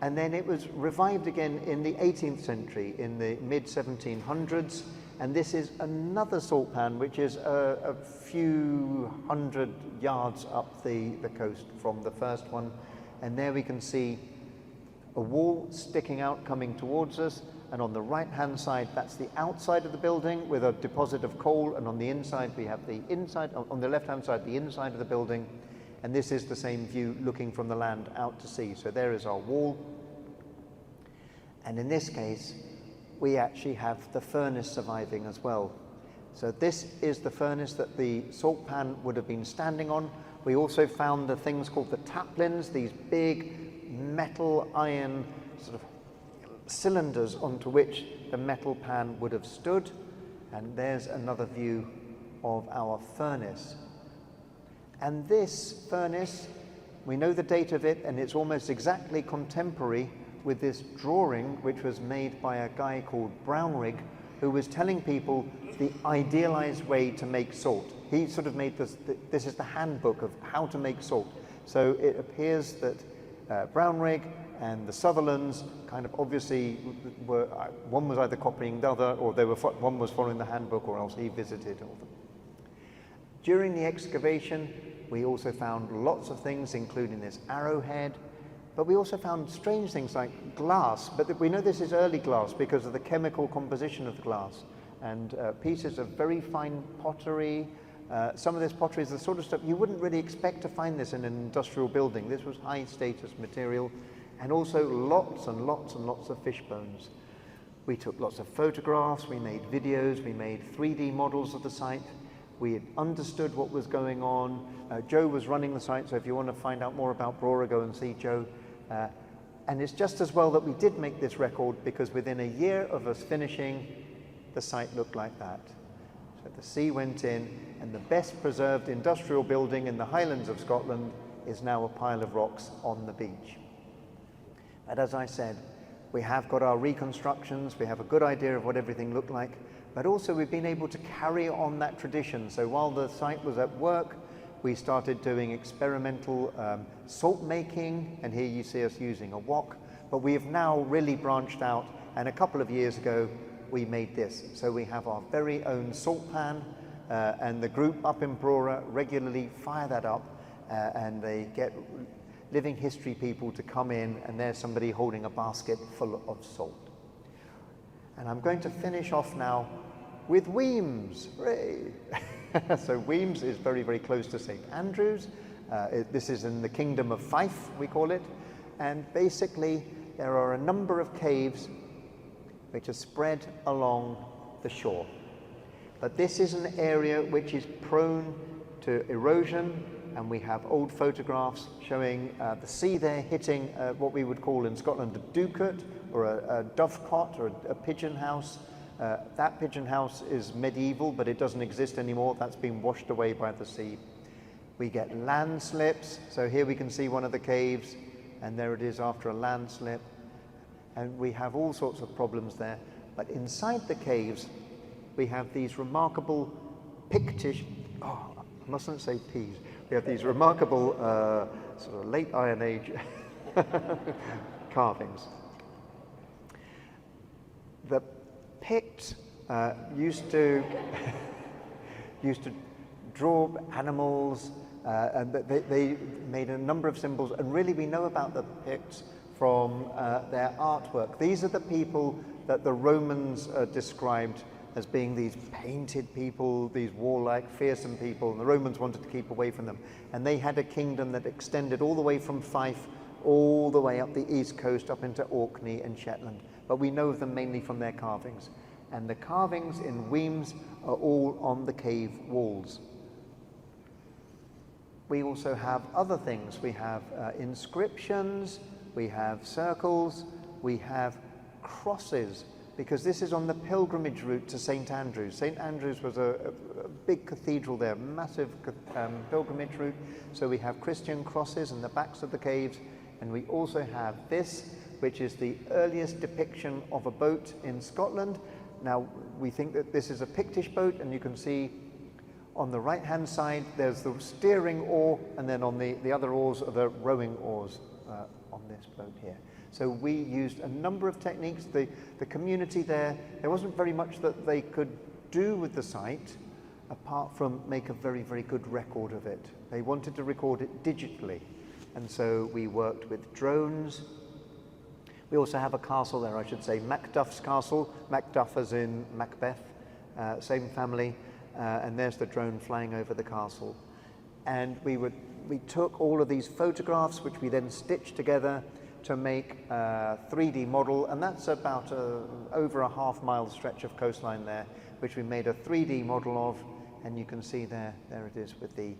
and then it was revived again in the 18th century, in the mid-1700s. And this is another salt pan, which is a few hundred yards up the coast from the first one. And there we can see a wall sticking out coming towards us. And on the right-hand side, that's the outside of the building with a deposit of coal. And on the inside, we have the inside, on the left-hand side, the inside of the building. And this is the same view looking from the land out to sea. So there is our wall. And in this case, we actually have the furnace surviving as well. So this is the furnace that the salt pan would have been standing on. We also found the things called the taplins, these big metal iron sort of cylinders onto which the metal pan would have stood. And there's another view of our furnace. And this furnace, we know the date of it, and it's almost exactly contemporary with this drawing, which was made by a guy called Brownrigg, who was telling people the idealized way to make salt. He sort of made this is the handbook of how to make salt. So it appears that Brownrigg and the Sutherlands kind of obviously were, one was either copying the other, or one was following the handbook, or else he visited all of them. During the excavation, we also found lots of things, including this arrowhead. But we also found strange things like glass, but we know this is early glass because of the chemical composition of the glass, and pieces of very fine pottery. Some of this pottery is the sort of stuff you wouldn't really expect to find this in an industrial building. This was high status material, and also lots and lots and lots of fish bones. We took lots of photographs, we made videos, we made 3D models of the site. We had understood what was going on. Joe was running the site, so if you want to find out more about Brora, go and see Joe. And it's just as well that we did make this record, because within a year of us finishing, the site looked like that. So the sea went in, and the best preserved industrial building in the Highlands of Scotland is now a pile of rocks on the beach. And as I said, we have got our reconstructions, we have a good idea of what everything looked like, but also we've been able to carry on that tradition. So while the site was at work, we started doing experimental salt making, and here you see us using a wok, but we have now really branched out, and a couple of years ago we made this. So we have our very own salt pan, and the group up in Brora regularly fire that up, and they get living history people to come in, and there's somebody holding a basket full of salt. And I'm going to finish off now with Wemyss. Hooray! So Wemyss is very, very close to St. Andrews. This is in the Kingdom of Fife, we call it. And basically, there are a number of caves which are spread along the shore. But this is an area which is prone to erosion, and we have old photographs showing the sea there hitting what we would call in Scotland a ducat, or a dovecot, or a pigeon house. That pigeon house is medieval, but it doesn't exist anymore. That's been washed away by the sea. We get landslips. So here we can see one of the caves, and there it is after a landslip. And we have all sorts of problems there. But inside the caves, we have these remarkable Pictish, I mustn't say peas. We have these remarkable sort of late Iron Age carvings. The Picts used to draw animals, And they made a number of symbols, and really we know about the Picts from their artwork. These are the people that the Romans described as being these painted people, these warlike, fearsome people, and the Romans wanted to keep away from them. And they had a kingdom that extended all the way from Fife, all the way up the east coast, up into Orkney and Shetland. But we know of them mainly from their carvings. And the carvings in Weems are all on the cave walls. We also have other things. We have inscriptions, we have circles, we have crosses, because this is on the pilgrimage route to St. Andrews. St. Andrews was a big cathedral there, massive pilgrimage route. So we have Christian crosses in the backs of the caves, and we also have this, which is the earliest depiction of a boat in Scotland. Now, we think that this is a Pictish boat, and you can see on the right-hand side, there's the steering oar, and then on the other oars are the rowing oars on this boat here. So we used a number of techniques. The community there wasn't very much that they could do with the site, apart from make a very, very good record of it. They wanted to record it digitally, and so we worked with drones. We also have a castle there, I should say, Macduff's Castle. Macduff as in Macbeth, same family. And there's the drone flying over the castle. And we took all of these photographs, which we then stitched together to make a 3D model, and that's about over a half-mile stretch of coastline there, which we made a 3D model of, and you can see there it is with the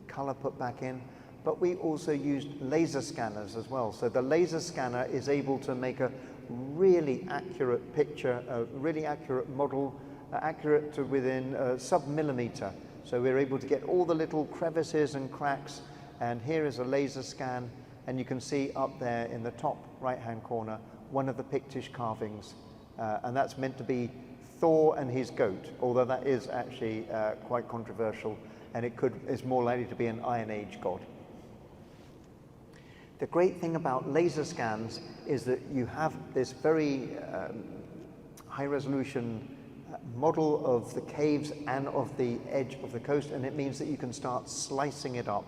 color put back in. But we also used laser scanners as well. So the laser scanner is able to make a really accurate picture, a really accurate model, accurate to within a sub-millimeter. So we're able to get all the little crevices and cracks, and here is a laser scan, and you can see up there in the top right-hand corner one of the Pictish carvings, and that's meant to be Thor and his goat, although that is actually quite controversial, and it's more likely to be an Iron Age god. The great thing about laser scans is that you have this very high-resolution model of the caves and of the edge of the coast, and it means that you can start slicing it up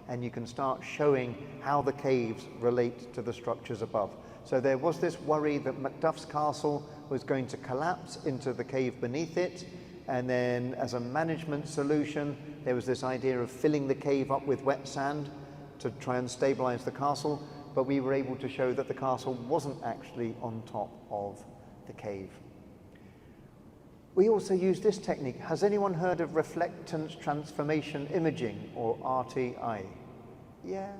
and you can start showing how the caves relate to the structures above. So there was this worry that Macduff's castle was going to collapse into the cave beneath it, and then as a management solution there was this idea of filling the cave up with wet sand to try and stabilize the castle, but we were able to show that the castle wasn't actually on top of the cave. We also use this technique. Has anyone heard of reflectance transformation imaging, or RTI? Yeah,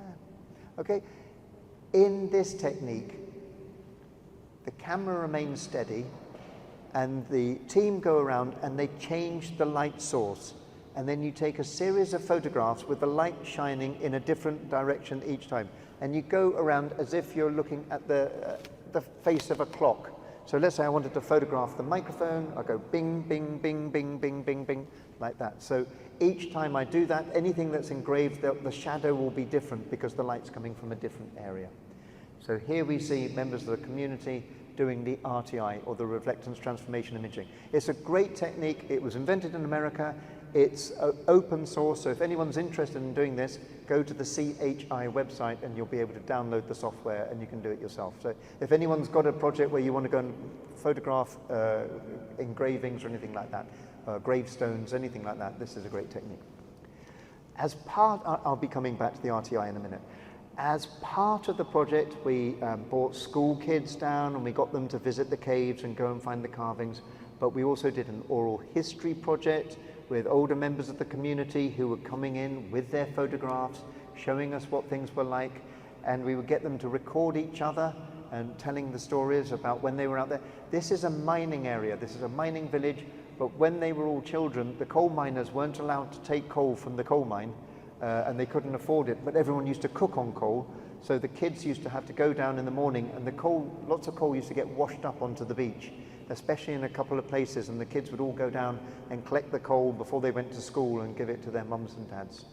okay. In this technique, the camera remains steady and the team go around and they change the light source, and then you take a series of photographs with the light shining in a different direction each time, and you go around as if you're looking at the face of a clock. So let's say I wanted to photograph the microphone, I go bing, bing, bing, bing, bing, bing, bing, like that. So each time I do that, anything that's engraved, the shadow will be different because the light's coming from a different area. So here we see members of the community doing the RTI, or the reflectance transformation imaging. It's a great technique. It was invented in America. It's open source, so if anyone's interested in doing this, go to the CHI website and you'll be able to download the software and you can do it yourself. So if anyone's got a project where you want to go and photograph engravings or anything like that, gravestones, anything like that, this is a great technique. As part, I'll be coming back to the RTI in a minute. As part of the project, we brought school kids down and we got them to visit the caves and go and find the carvings, but we also did an oral history project with older members of the community who were coming in with their photographs, showing us what things were like, and we would get them to record each other and telling the stories about when they were out there. This is a mining area, this is a mining village, but when they were all children, the coal miners weren't allowed to take coal from the coal mine, and they couldn't afford it, but everyone used to cook on coal, so the kids used to have to go down in the morning, and the coal, lots of coal used to get washed up onto the beach, especially in a couple of places, and the kids would all go down and collect the coal before they went to school and give it to their mums and dads.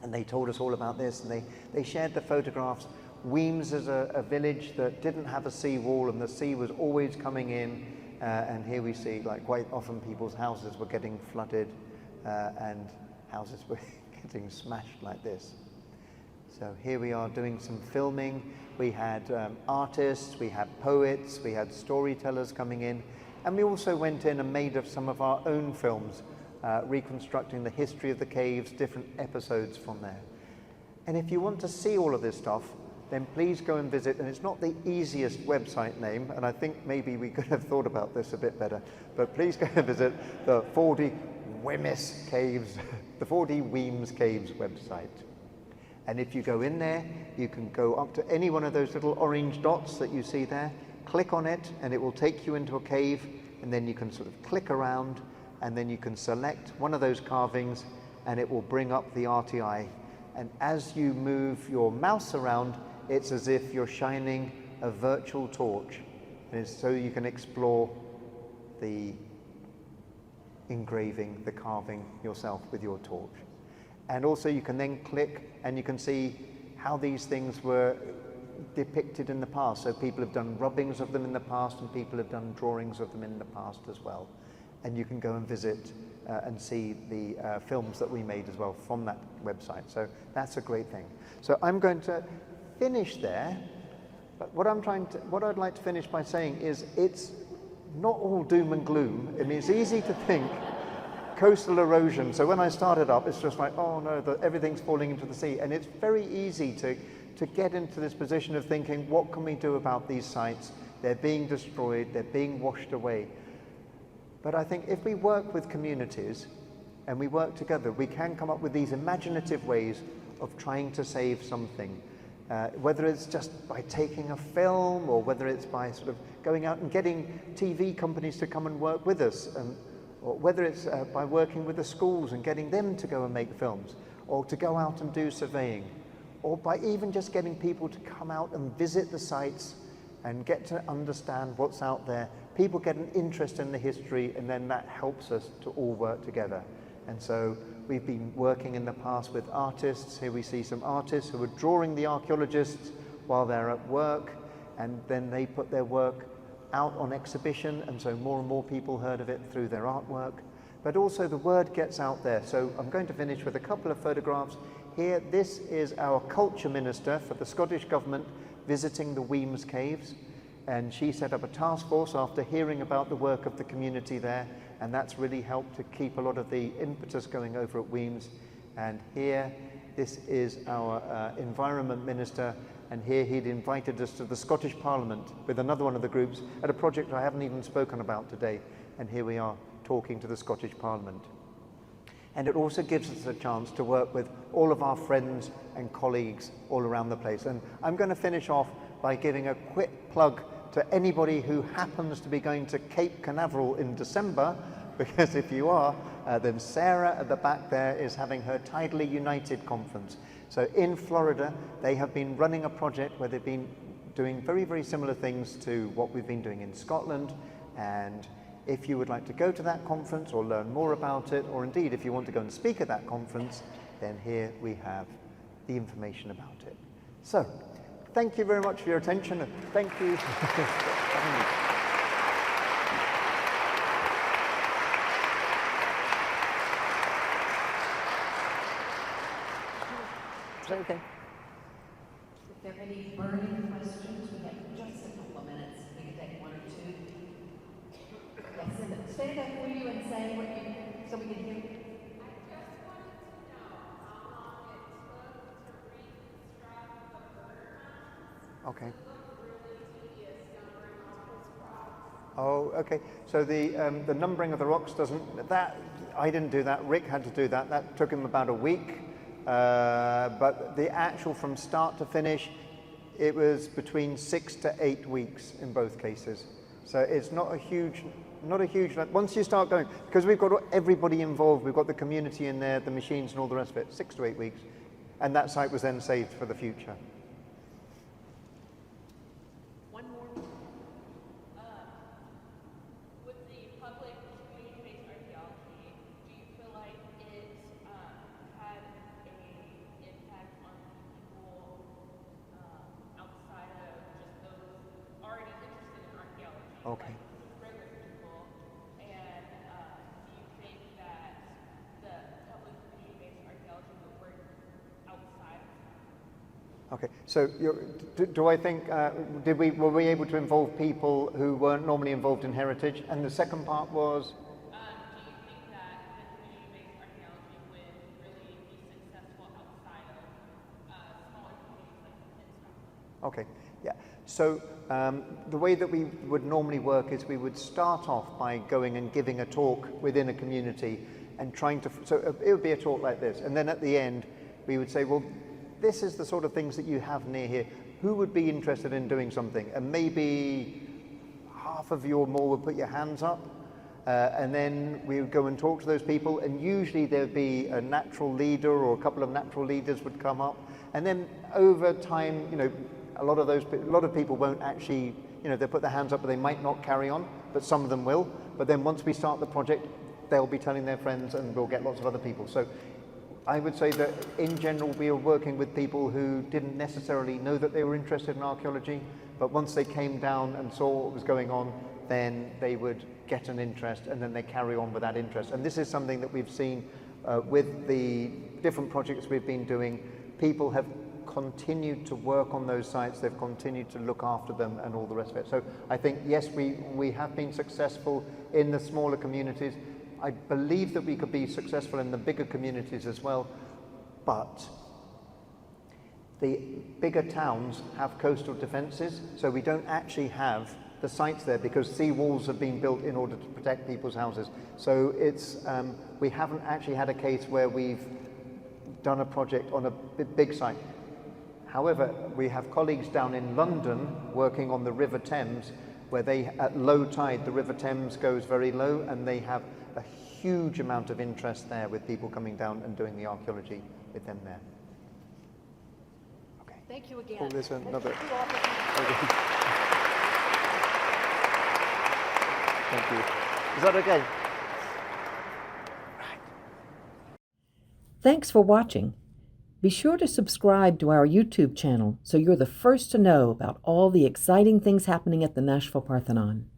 And they told us all about this, and they shared the photographs. Weems is a village that didn't have a sea wall, and the sea was always coming in, and here we see, like, quite often people's houses were getting flooded, and houses were getting smashed like this. So here we are doing some filming. We had artists, we had poets, we had storytellers coming in, and we also went in and made some of our own films, reconstructing the history of the caves, different episodes from there. And if you want to see all of this stuff, then please go and visit, and it's not the easiest website name, and I think maybe we could have thought about this a bit better, but please go and visit the 4D Weems Caves, the 4D Weems Caves website. And if you go in there, you can go up to any one of those little orange dots that you see there, click on it, and it will take you into a cave, and then you can sort of click around, and then you can select one of those carvings, and it will bring up the RTI. And as you move your mouse around, it's as if you're shining a virtual torch. And it's so you can explore the engraving, the carving yourself with your torch. And also you can then click and you can see how these things were depicted in the past. So people have done rubbings of them in the past, and people have done drawings of them in the past as well. And you can go and visit and see the films that we made as well from that website. So that's a great thing. So I'm going to finish there, but what I'd like to finish by saying is it's not all doom and gloom. I mean, it's easy to think coastal erosion. So when I started up, it's just like, oh no, everything's falling into the sea. And it's very easy to get into this position of thinking, what can we do about these sites? They're being destroyed, they're being washed away. But I think if we work with communities and we work together, we can come up with these imaginative ways of trying to save something. Whether it's just by taking a film, or whether it's by sort of going out and getting TV companies to come and work with us, or whether it's by working with the schools and getting them to go and make films, or to go out and do surveying, or by even just getting people to come out and visit the sites and get to understand what's out there. People get an interest in the history, and then that helps us to all work together. And so we've been working in the past with artists. Here we see some artists who are drawing the archaeologists while they're at work, and then they put their work out on exhibition, and so more and more people heard of it through their artwork. But also the word gets out there. So I'm going to finish with a couple of photographs. Here, this is our culture minister for the Scottish government visiting the Weems Caves, and she set up a task force after hearing about the work of the community there, and that's really helped to keep a lot of the impetus going over at Weems. And here, this is our environment minister, and here he'd invited us to the Scottish Parliament with another one of the groups at a project I haven't even spoken about today, and here we are talking to the Scottish Parliament. And it also gives us a chance to work with all of our friends and colleagues all around the place. And I'm going to finish off by giving a quick plug to anybody who happens to be going to Cape Canaveral in December, because if you are, then Sarah at the back there is having her Tidally United conference. So in Florida, they have been running a project where they've been doing very, very similar things to what we've been doing in Scotland. And if you would like to go to that conference or learn more about it, or indeed if you want to go and speak at that conference, then here we have the information about it. So, thank you very much for your attention, and thank you for having me. Is that okay? If there are any burning questions, we have just a couple of minutes. We can take one or two. Yes, and stand up for you and say what you, so we can hear. Okay. Oh, okay. So the numbering of the rocks doesn't, that, I didn't do that. Rick had to do that. That took him about a week. But the actual from start to finish, it was between 6 to 8 weeks in both cases. So it's not a huge, once you start going, because we've got everybody involved, we've got the community in there, the machines and all the rest of it, 6 to 8 weeks. And that site was then saved for the future. With the public community-based archaeology, do you feel like it had an impact on people outside of just those already interested in archaeology? Okay. Like regular people, and do you think that the public community-based archaeology movement Okay, so do I think, were we able to involve people who weren't normally involved in heritage? And the second part was? Do you think that community-based archaeology would really be successful outside of smaller communities like Princeton? Okay, yeah. So the way that we would normally work is we would start off by going and giving a talk within a community and trying to, so it would be a talk like this. And then at the end, we would say, well, this is the sort of things that you have near here. Who would be interested in doing something? And maybe half of you or more would put your hands up. And then we would go and talk to those people. And usually there'd be a natural leader or a couple of natural leaders would come up. And then over time, you know, a lot of people won't actually, you know, they put their hands up, but they might not carry on, but some of them will. But then once we start the project, they'll be telling their friends and we'll get lots of other people. So I would say that in general, we are working with people who didn't necessarily know that they were interested in archaeology, but once they came down and saw what was going on, then they would get an interest and then they carry on with that interest. And this is something that we've seen with the different projects we've been doing. People have continued to work on those sites, they've continued to look after them and all the rest of it. So I think, yes, we have been successful in the smaller communities. I believe that we could be successful in the bigger communities as well, but the bigger towns have coastal defences, so we don't actually have the sites there because sea walls have been built in order to protect people's houses. So it's we haven't actually had a case where we've done a project on a big site. However, we have colleagues down in London working on the River Thames, where they, at low tide, the River Thames goes very low, and they have a huge amount of interest there with people coming down and doing the archaeology with them there. Okay. Thank you again. Oh, there's another. Thank you all for Thank you. Is that okay? Thanks for watching. Be sure to subscribe to our YouTube channel so you're the first to know about all the exciting things happening at the Nashville Parthenon.